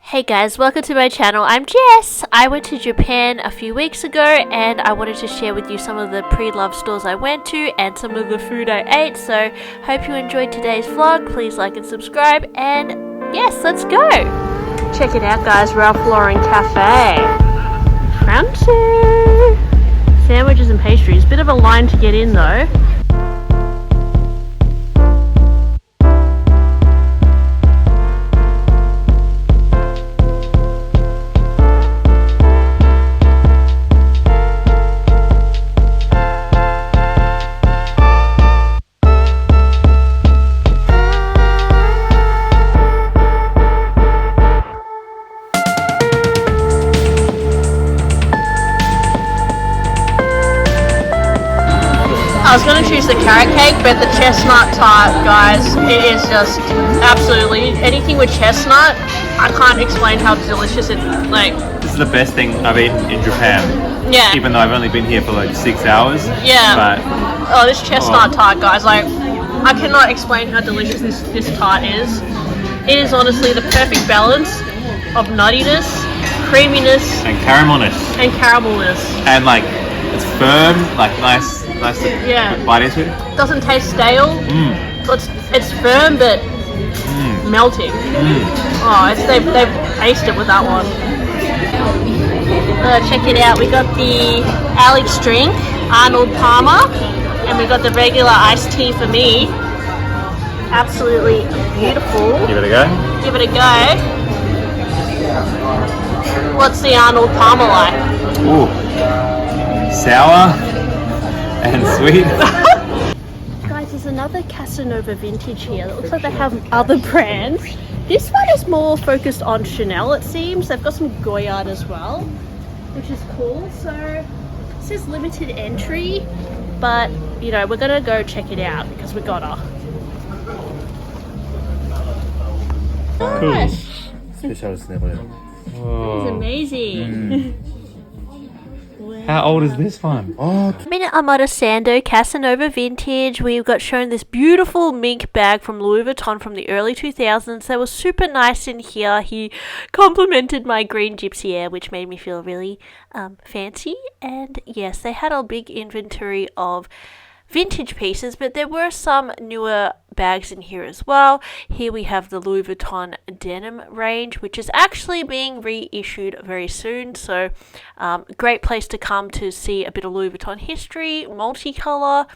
Hey guys, welcome to my channel. I'm Jess. I went to Japan a few weeks ago and I wanted to share with you some of the pre-loved stores I went to and some of the food I ate. So hope you enjoyed today's vlog. Please like and subscribe, and yes, let's go. Check it out guys, Ralph Lauren Cafe. Fancy! Sandwiches and pastries. Bit of a line to get in though. I was going to choose the carrot cake, but the chestnut tart, guys, it is just absolutely anything with chestnut. I can't explain how delicious it's like. This is the best thing I've eaten in Japan. Yeah. Even though I've only been here for like 6 hours. Yeah. But this chestnut tart, guys, like I cannot explain how delicious this tart is. It is honestly the perfect balance of nuttiness, creaminess, and caramelness. And like it's firm, like nice to bite into. Doesn't taste stale. So it's firm but melting. Oh, they've aced it with that one. Check it out. We got the Alex drink, Arnold Palmer, and we got the regular iced tea for me. Absolutely beautiful. Give it a go. Give it a go. What's the Arnold Palmer like? Ooh, sour and sweet. Guys, there's another Casanova Vintage here. It looks like they have other brands. This one is more focused on Chanel, it seems. They've got some Goyard as well, which is cool. So it says limited entry, but you know, we're gonna go check it out because we gotta. Cool. Gosh, Special this is amazing. How old is this one? Oh, I'm in Sando Casanova Vintage. We got shown this beautiful mink bag from Louis Vuitton from the early 2000s. They were super nice in here. He complimented my green gypsy air, which made me feel really fancy. And yes, they had a big inventory of vintage pieces, but there were some newer bags in here as well. Here we have the Louis Vuitton denim range, which is actually being reissued very soon, so great place to come to see a bit of Louis Vuitton history. Multicolor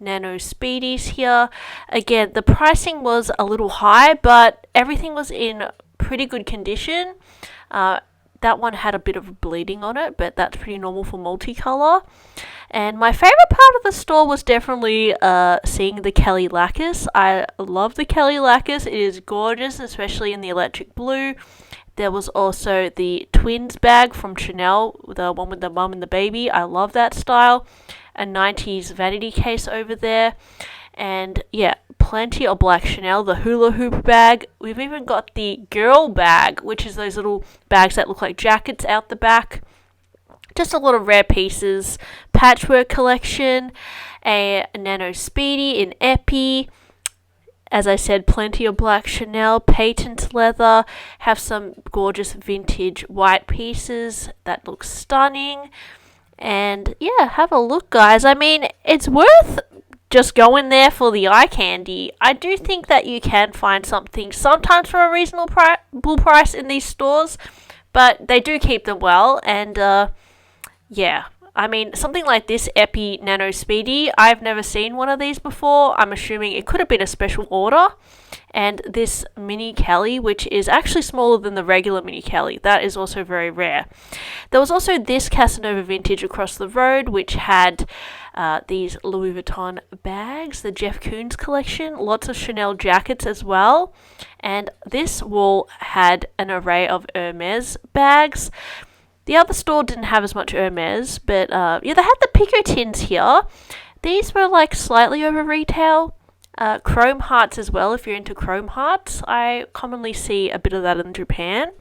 nano speedies here. Again, the pricing was a little high, but everything was in pretty good condition. That one had a bit of bleeding on it, but that's pretty normal for multicolor. And my favorite part of the store was definitely seeing the Kelly lacquers. I love the Kelly lacquers. It is gorgeous, especially in the electric blue. There was also the twins bag from Chanel, the one with the mum and the baby. I love that style. A 90s vanity case over there. And yeah, plenty of black Chanel, the hula hoop bag. We've even got the girl bag, which is those little bags that look like jackets out the back. Just a lot of rare pieces. Patchwork collection, a nano speedy in epi. As I said, plenty of black Chanel, patent leather. Have some gorgeous vintage white pieces that look stunning. And yeah, have a look guys. I mean, it's worth just going there for the eye candy. I do think that you can find something sometimes for a reasonable price in these stores, but they do keep them well. And yeah, I mean, something like this Epi Nano Speedy, I've never seen one of these before. I'm assuming it could have been a special order. And this Mini Kelly, which is actually smaller than the regular Mini Kelly, that is also very rare. There was also this Casanova Vintage across the road, which had these Louis Vuitton bags, the Jeff Koons collection, lots of Chanel jackets as well. And this wall had an array of Hermes bags. The other store didn't have as much Hermes, but yeah, they had the picotins here. These were like slightly over retail. Chrome hearts as well, if you're into chrome hearts. I commonly see a bit of that in Japan.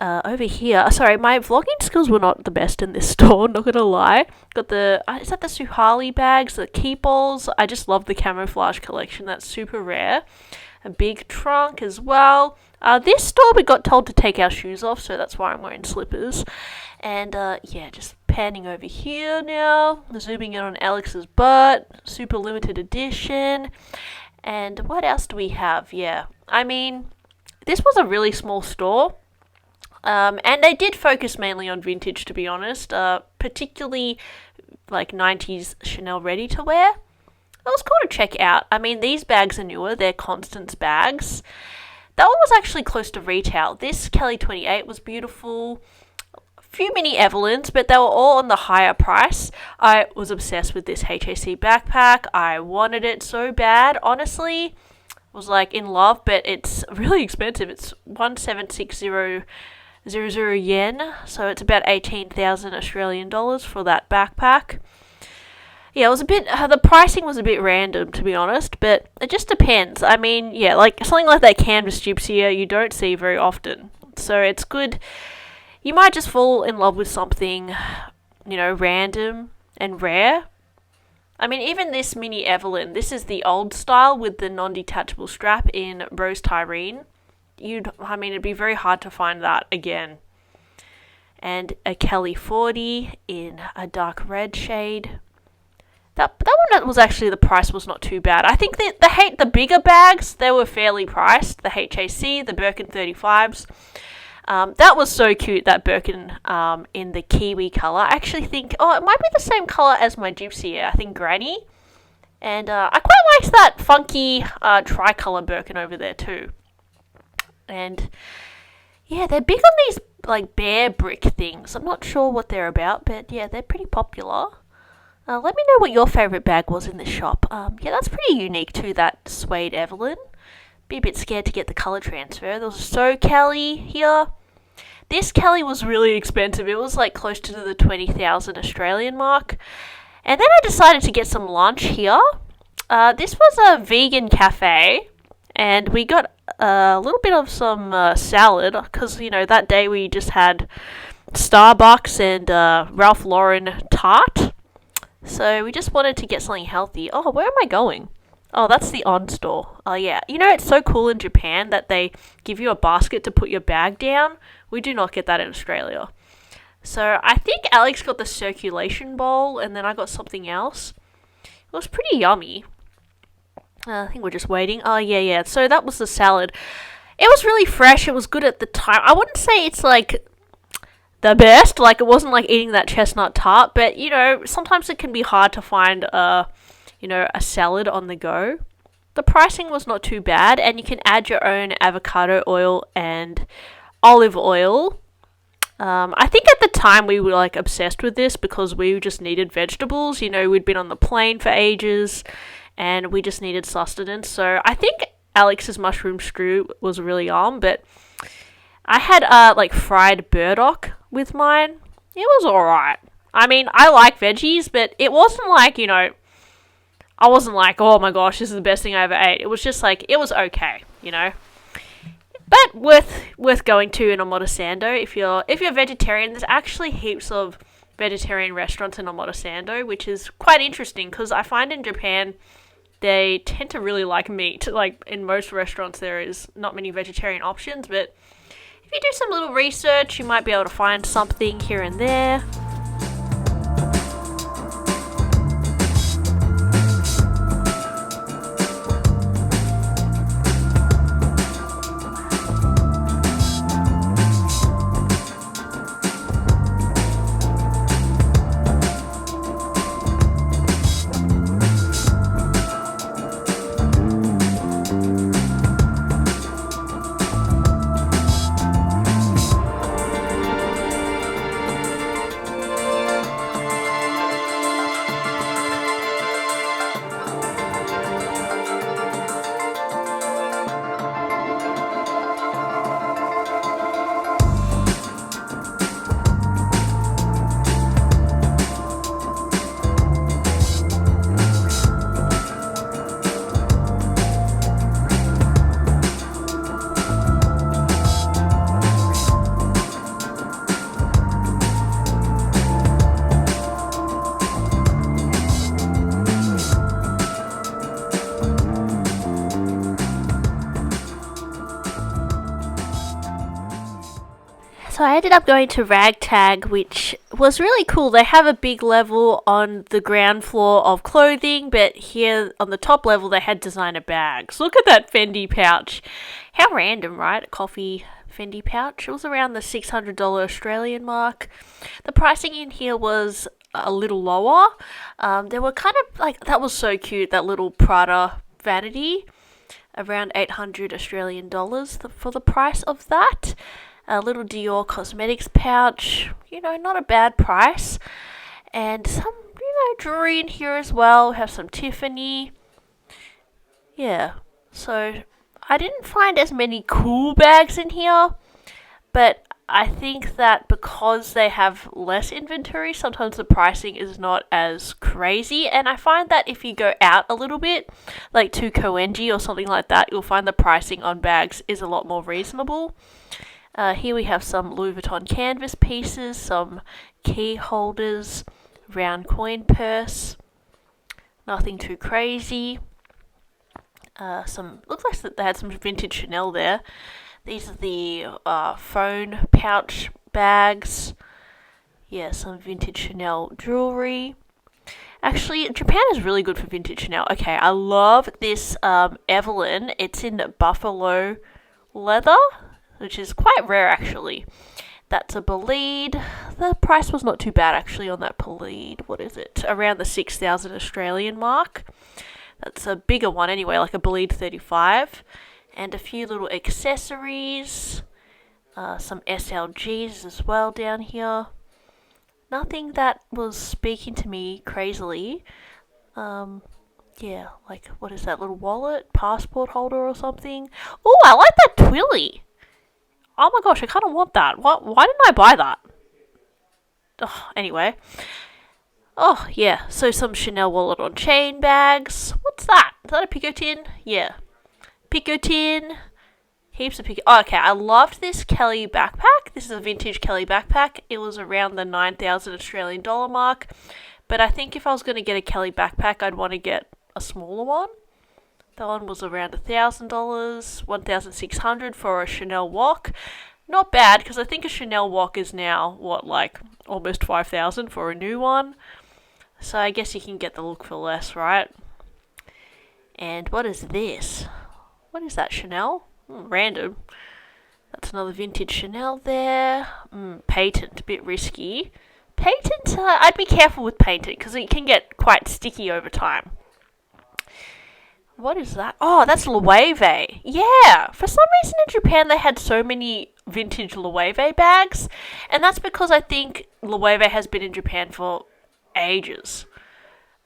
Over here, sorry, my vlogging skills were not the best in this store, not gonna lie. Got the, is that the Suhali bags, the Keepalls? I just love the camouflage collection, that's super rare. A big trunk as well. This store we got told to take our shoes off, so that's why I'm wearing slippers. And yeah, just panning over here now, zooming in on Alex's butt, super limited edition. And what else do we have? Yeah, I mean, this was a really small store. And they did focus mainly on vintage, to be honest, particularly like 90s Chanel ready-to-wear. It was cool to check out. I mean, these bags are newer. They're Constance bags. That one was actually close to retail. This Kelly 28 was beautiful. A few mini Evelyns, but they were all on the higher price. I was obsessed with this HAC backpack. I wanted it so bad, honestly. Was like in love, but it's really expensive. It's 176,000 yen, so it's about 18,000 Australian dollars for that backpack. Yeah, it was a bit, the pricing was a bit random, to be honest, but it just depends. I mean, yeah, like something like that canvas gypsy you don't see very often, so it's good. You might just fall in love with something, random and rare. I mean, even this mini Evelyn, this is the old style with the non-detachable strap in Rose Tyrene. It'd be very hard to find that again. And a Kelly 40 in a dark red shade. That one was actually, the price was not too bad. I think the bigger bags, they were fairly priced. The HAC, the Birkin 35s. That was so cute, that Birkin in the kiwi colour. I actually think, it might be the same colour as my Gypsy, I think Granny. And I quite liked that funky tricolour Birkin over there too. And yeah, they're big on these like bear brick things. I'm not sure what they're about, but yeah, they're pretty popular. Let me know what your favourite bag was in this shop. Yeah, that's pretty unique too, that suede Evelyn. Be a bit scared to get the colour transfer. There was a So Kelly here. This Kelly was really expensive. It was like close to the 20,000 Australian mark. And then I decided to get some lunch here. This was a vegan cafe, and we got a little bit of some salad, because, that day we just had Starbucks and Ralph Lauren tart. So we just wanted to get something healthy. Oh, where am I going? Oh, that's the On store. Oh, yeah. It's so cool in Japan that they give you a basket to put your bag down. We do not get that in Australia. So I think Alex got the circulation bowl, and then I got something else. It was pretty yummy. I think we're just waiting. Oh, yeah. So that was the salad. It was really fresh. It was good at the time. I wouldn't say it's like the best. Like, it wasn't like eating that chestnut tart, but sometimes it can be hard to find a salad on the go. The pricing was not too bad, and you can add your own avocado oil and olive oil. I think at the time we were like obsessed with this because we just needed vegetables. We'd been on the plane for ages and we just needed sustenance. So I think Alex's mushroom stew was really yum, but I had like fried burdock with mine. It was alright. I mean, I like veggies, but it wasn't like, I wasn't like, oh my gosh, this is the best thing I ever ate. It was just like, it was okay, But worth going to in Omotesando if you're vegetarian. There's actually heaps of vegetarian restaurants in Omotesando, which is quite interesting because I find in Japan they tend to really like meat. Like in most restaurants there is not many vegetarian options, but if you do some little research you might be able to find something here and there. So I ended up going to Ragtag, which was really cool. They have a big level on the ground floor of clothing, but here on the top level they had designer bags. Look at that Fendi pouch. How random, right? A coffee Fendi pouch. It was around the $600 Australian mark. The pricing in here was a little lower. They were kind of like, that was so cute, that little Prada vanity. Around 800 Australian dollars for the price of that. A little Dior Cosmetics pouch, not a bad price. And some, jewelry in here as well. We have some Tiffany. Yeah, so I didn't find as many cool bags in here, but I think that because they have less inventory, sometimes the pricing is not as crazy. And I find that if you go out a little bit, like to Koenji or something like that, you'll find the pricing on bags is a lot more reasonable. Here we have some Louis Vuitton canvas pieces, some key holders, round coin purse, nothing too crazy. Looks like they had some vintage Chanel there. These are the phone pouch bags. Yeah, some vintage Chanel jewelry. Actually, Japan is really good for vintage Chanel. Okay, I love this Evelyn. It's in buffalo leather, which is quite rare actually. That's a Bolide. The price was not too bad actually on that Bolide. What is it? Around the 6,000 Australian mark. That's a bigger one anyway, like a Bolide 35. And a few little accessories. Some SLGs as well down here. Nothing that was speaking to me crazily. Yeah, like, what is that, little wallet? Passport holder or something? Oh, I like that Twilly. Oh my gosh, I kind of want that. Why didn't I buy that? Anyway. Oh, yeah. So some Chanel wallet on chain bags. What's that? Is that a Picotin? Yeah. Picotin. Heaps of Picotin. Oh, okay, I loved this Kelly backpack. This is a vintage Kelly backpack. It was around the 9,000 Australian dollar mark. But I think if I was going to get a Kelly backpack, I'd want to get a smaller one. That one was around $1,000, 1,600 for a Chanel wok. Not bad, because I think a Chanel wok is now, almost 5,000 for a new one. So I guess you can get the look for less, right? And what is this? What is that, Chanel? Random. That's another vintage Chanel there. Patent, a bit risky. Patent, I'd be careful with patent, because it can get quite sticky over time. What is that? Oh, that's Loewe. Yeah, for some reason in Japan they had so many vintage Loewe bags, and that's because I think Loewe has been in Japan for ages,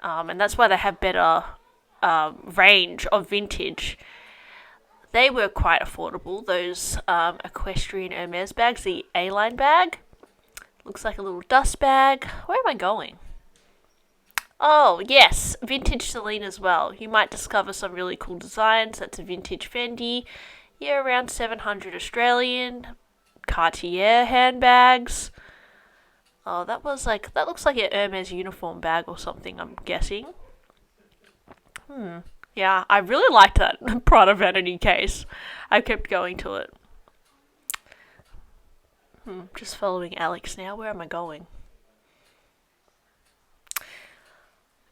and that's why they have better range of vintage. They were quite affordable, those equestrian Hermes bags, the A-line bag. Looks like a little dust bag. Where am I going? Oh, yes, vintage Celine as well. You might discover some really cool designs. That's a vintage Fendi. Yeah, around 700 Australian. Cartier handbags. Oh, that looks like a Hermes uniform bag or something, I'm guessing. Yeah, I really liked that Prada vanity case. I kept going to it. Just following Alex now. Where am I going?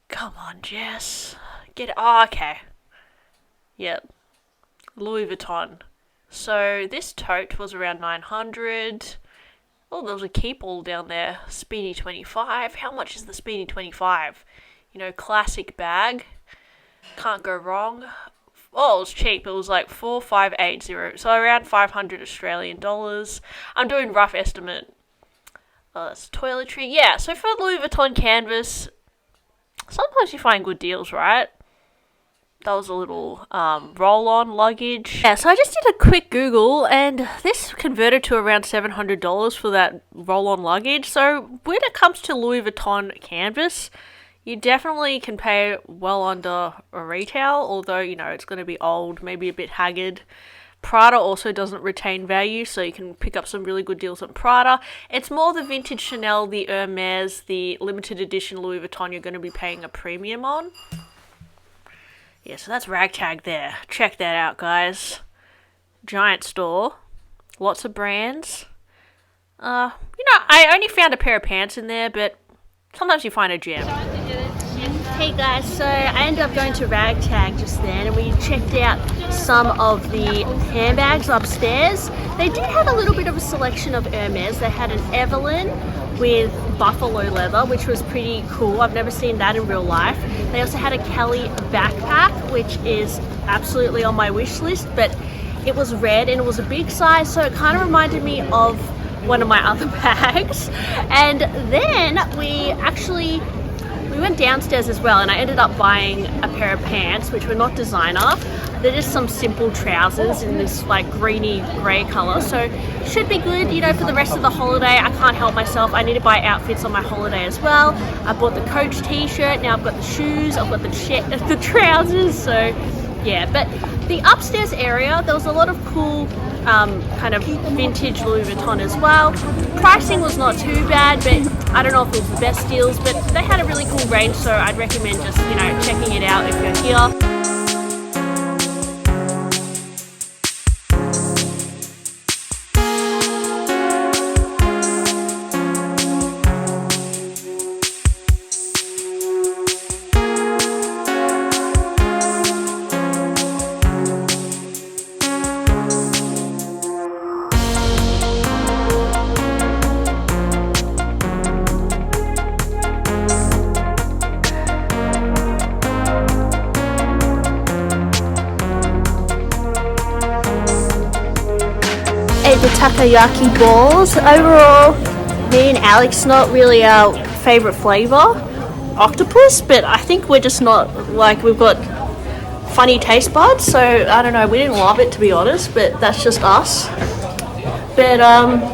Come on, Jess. Get it. Oh, okay. Yep. Louis Vuitton. So this tote was around 900. Oh, there was a keep all down there. Speedy 25. How much is the Speedy 25? Classic bag. Can't go wrong. Oh, it was cheap. It was like 4,580. So around 500 Australian dollars. I'm doing rough estimate. Oh, that's toiletry. Yeah, so for Louis Vuitton canvas, sometimes you find good deals, right? That was a little roll-on luggage. Yeah, so I just did a quick Google, and this converted to around $700 for that roll-on luggage. So when it comes to Louis Vuitton canvas, you definitely can pay well under a retail, although, it's going to be old, maybe a bit haggard. Prada also doesn't retain value, so you can pick up some really good deals on Prada. It's more the vintage Chanel, the Hermes, the limited edition Louis Vuitton you're going to be paying a premium on. Yeah, so that's Ragtag there. Check that out, guys. Giant store. Lots of brands. I only found a pair of pants in there, but sometimes you find a gem. Hey guys, so I ended up going to Ragtag just then, and we checked out some of the handbags upstairs. They did have a little bit of a selection of Hermes. They had an Evelyn with buffalo leather, which was pretty cool. I've never seen that in real life. They also had a Kelly backpack, which is absolutely on my wish list, but it was red and it was a big size, so it kind of reminded me of one of my other bags. And then we went downstairs as well, and I ended up buying a pair of pants, which were not designer. They're just some simple trousers in this like greeny grey colour, so should be good, you know, for the rest of the holiday. I can't help myself. I need to buy outfits on my holiday as well. I bought the Coach t-shirt, now I've got the shoes, I've got the trousers, so yeah. But the upstairs area, there was a lot of cool kind of vintage Louis Vuitton as well. Pricing was not too bad, but I don't know if it was the best deals, but they had a really cool range, so I'd recommend just, you know, checking it out if you're here. The takoyaki balls. Overall, me and Alex, not really our favourite flavour, octopus, but I think we're just not, like, we've got funny taste buds, so I don't know, we didn't love it to be honest, but that's just us. But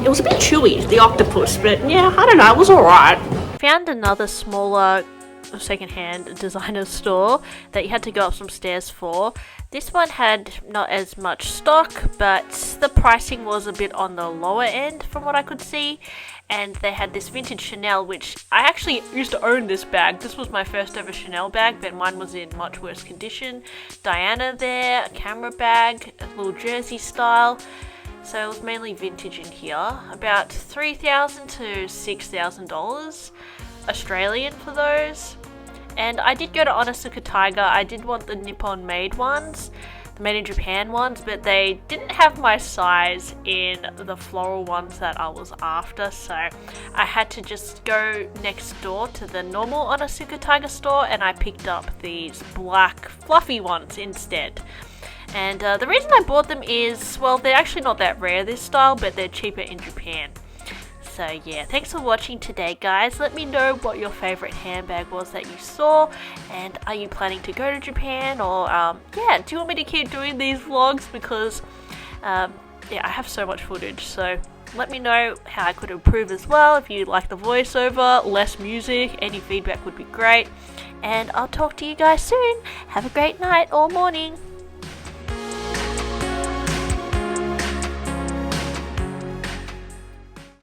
it was a bit chewy, the octopus, but yeah, I don't know, it was alright. Found another smaller secondhand designer store that you had to go up some stairs for. This one had not as much stock, but the pricing was a bit on the lower end from what I could see, and they had this vintage Chanel, which I actually used to own this bag. This was my first ever Chanel bag, but mine was in much worse condition. Diana there, a camera bag, a little jersey style. So it was mainly vintage in here, about $3,000 to $6,000 Australian for those. And I did go to Onitsuka Tiger. I did want the Nippon made ones, the made in Japan ones, but they didn't have my size in the floral ones that I was after, so I had to just go next door to the normal Onitsuka Tiger store, and I picked up these black fluffy ones instead. And the reason I bought them is, well, they're actually not that rare, this style, but they're cheaper in Japan. So yeah, thanks for watching today, guys. Let me know what your favorite handbag was that you saw, and are you planning to go to Japan, or yeah, do you want me to keep doing these vlogs, because yeah, I have so much footage, so let me know how I could improve as well. If you like the voiceover, less music, any feedback would be great, and I'll talk to you guys soon. Have a great night or morning.